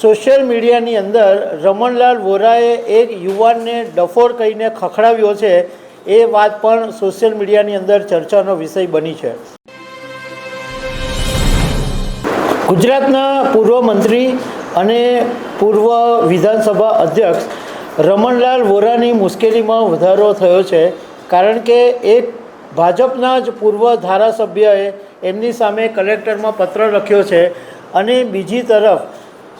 Social મીડિયાની અંદર રમણલાલ વોરાએ એક યુવાનને ડફોર કહીને ખખડાવ્યો છે એ વાત પણ સોશિયલ મીડિયાની અંદર ચર્ચાનો વિષય બની છે। ગુજરાતના પૂર્વ મંત્રી અને પૂર્વ વિધાનસભા અધ્યક્ષ રમણલાલ વોરાની મુશ્કેલીમાં વધારો થયો છે, કારણ કે એક ભાજપના જ પૂર્વ ધારાસભ્યએ એમની સામે કલેક્ટરમાં પત્ર લખ્યો છે અને બીજી તરફ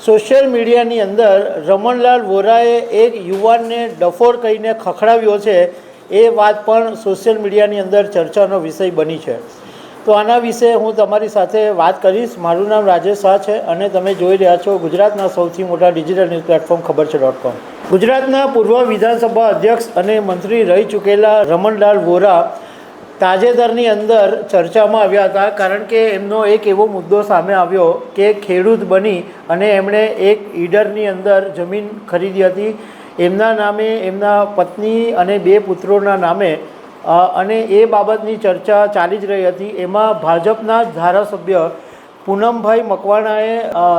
સોશિયલ મીડિયાની અંદર રમણલાલ વોરાએ એક યુવાનને ડફોર કહીને ખખડાવ્યો છે એ વાત પણ સોશિયલ મીડિયાની અંદર ચર્ચાનો વિષય બની છે। તો આના વિશે હું તમારી સાથે વાત કરીશ। મારું નામ રાજેશ શાહ છે અને તમે જોઈ રહ્યા છો ગુજરાતના સૌથી મોટા ડિજિટલ ન્યૂઝ પ્લેટફોર્મ ખબરછે.com। ગુજરાતના પૂર્વ વિધાનસભા અધ્યક્ષ અને મંત્રી રહી ચૂકેલા રમણલાલ વોરા તાજેતરની અંદર ચર્ચામાં આવ્યા હતા, કારણ કે એમનો એક એવો મુદ્દો સામે આવ્યો કે ખેડૂત બની અને એમણે એક ઈડરની અંદર જમીન ખરીદી હતી એમના નામે, એમના પત્ની અને 2 પુત્રોના નામે, અને એ બાબતની ચર્ચા ચાલી જ રહી હતી। એમાં ભાજપના જ ધારાસભ્ય પૂનમભાઈ મકવાણાએ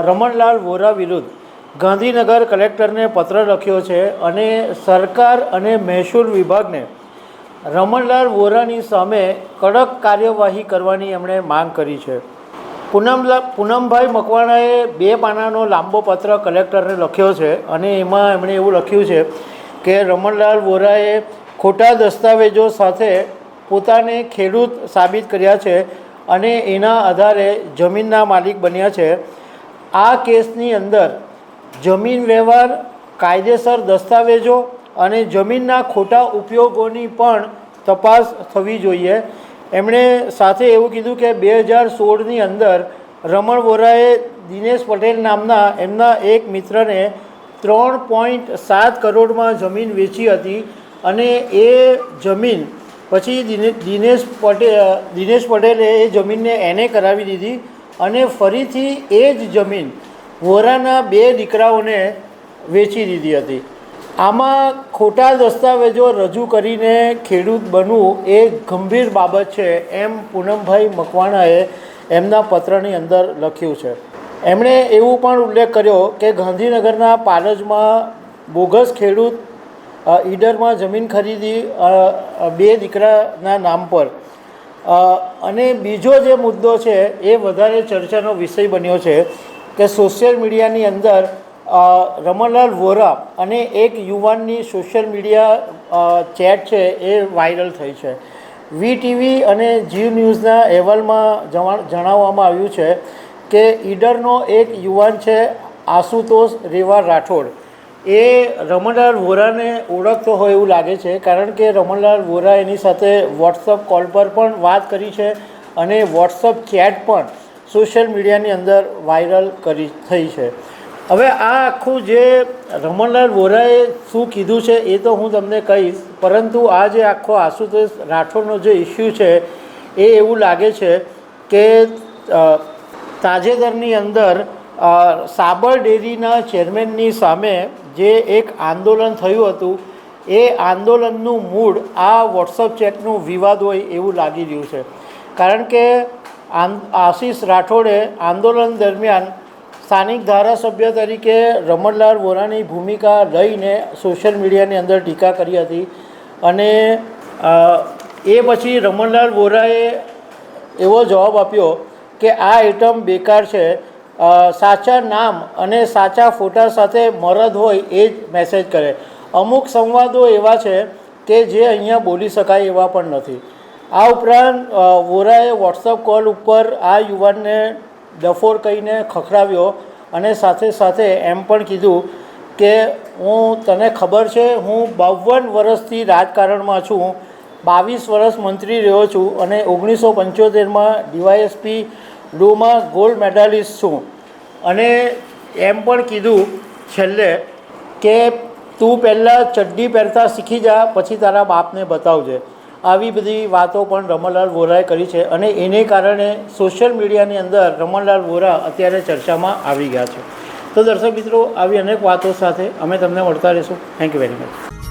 રમણલાલ વોરા વિરુદ્ધ ગાંધીનગર કલેક્ટરને પત્ર લખ્યો છે અને સરકાર અને મહેસૂલ વિભાગને રમણલાલ વોરાની સામે કડક કાર્યવાહી કરવાની એમણે માંગ કરી છે। પૂનમભાઈ મકવાણાએ 2 પાનાનો લાંબો પત્ર કલેક્ટરને લખ્યો છે અને એમાં એમણે એવું લખ્યું છે કે રમણલાલ વોરાએ ખોટા દસ્તાવેજો સાથે પોતાને ખેડૂત સાબિત કર્યા છે અને એના આધારે જમીનના માલિક બન્યા છે। આ કેસની અંદર જમીન વ્યવહાર, કાયદેસર દસ્તાવેજો અને જમીનના ખોટા ઉપયોગોની પણ તપાસ થવી જોઈએ। એમણે સાથે એવું કીધું કે 2016ની અંદર રમણ વોરાએ દિનેશ પટેલ નામના એમના એક મિત્રને 3.7 કરોડમાં જમીન વેચી હતી અને એ જમીન પછી દિનેશ પટેલે એ જમીનને એને કરાવી દીધી અને ફરીથી એ જ જમીન વોરાના 2 દીકરાઓને વેચી દીધી હતી। આમાં ખોટા દસ્તાવેજો રજૂ કરીને ખેડૂત બનવું એ ગંભીર બાબત છે, એમ પૂનમભાઈ મકવાણાએ એમના પત્રની અંદર લખ્યું છે। એમણે એવું પણ ઉલ્લેખ કર્યો કે ગાંધીનગરના પાલજમાં બોગસ ખેડૂત ઈડરમાં જમીન ખરીદી 2 દીકરાના નામ પર। અને બીજો જે મુદ્દો છે એ વધારે ચર્ચાનો વિષય બન્યો છે કે સોશિયલ મીડિયાની અંદર રમણલાલ વોરા અને એક યુવાનની સોશિયલ મીડિયા ચેટ છે એ વાયરલ થઈ છે। વીટીવી અને જી ન્યૂઝના અહેવાલમાં જણાવવામાં આવ્યું છે કે ઈડરનો એક યુવાન છે આશુતોષ રેવા રાઠોડ, એ રમણલાલ વોરાને ઓળખતો હોય એવું લાગે છે, કારણ કે રમણલાલ વોરા એની સાથે વોટ્સઅપ કોલ પર પણ વાત કરી છે અને વોટ્સઅપ ચેટ પણ સોશિયલ મીડિયાની અંદર વાયરલ થઈ છે। હવે આ આખું જે રમણલાલ વોરાએ શું કીધું છે એ તો હું તમને કહીશ, પરંતુ આ જે આખો આશુતોષ રાઠોડનો જે ઇસ્યુ છે એ એવું લાગે છે કે તાજેતરની અંદર સાબર ડેરીના ચેરમેનની સામે જે એક આંદોલન થયું હતું એ આંદોલનનું મૂળ આ વોટ્સઅપ ચેટનું વિવાદ હોય એવું લાગી રહ્યું છે, કારણ કે આશીષ રાઠોડે આંદોલન દરમિયાન સ્થાનિક ધારાસભ્ય તરીકે રમણલાલ વોરાની ભૂમિકા લઈને સોશિયલ મીડિયાની અંદર ટીકા કરી હતી અને એ પછી રમણલાલ વોરાએ એવો જવાબ આપ્યો કે આ આઇટમ બેકાર છે, સાચા નામ અને સાચા ફોટા સાથે મરદ હોય એ જ મેસેજ કરે। અમુક સંવાદો એવા છે કે જે અહીંયા બોલી શકાય એવા પણ નથી। આ ઉપરાંત વોરાએ વોટ્સઅપ કોલ ઉપર આ યુવાનને ડફોર કહીને ખખડાવ્યો અને સાથે સાથે એમ પણ કીધું કે તને ખબર છે હું 52 વર્ષથી રાજકારણમાં છું, 22 વર્ષ મંત્રી રહ્યો છું અને 1975માં ડીવાયએસપી લોમાં ગોલ્ડ મેડાલિસ્ટ છું, અને એમ પણ કીધું છેલ્લે કે તું પહેલાં ચડ્ડી પહેરતા શીખી જા, પછી તારા બાપને બતાવજે। આવી બધી વાતો પણ રમણલાલ વોરાએ કરી છે અને એને કારણે સોશિયલ મીડિયાની અંદર રમણલાલ વોરા અત્યારે ચર્ચામાં આવી ગયા છે। તો દર્શક મિત્રો, આવી અનેક વાતો સાથે અમે તમને મળતા રહીશું। Thank you very much.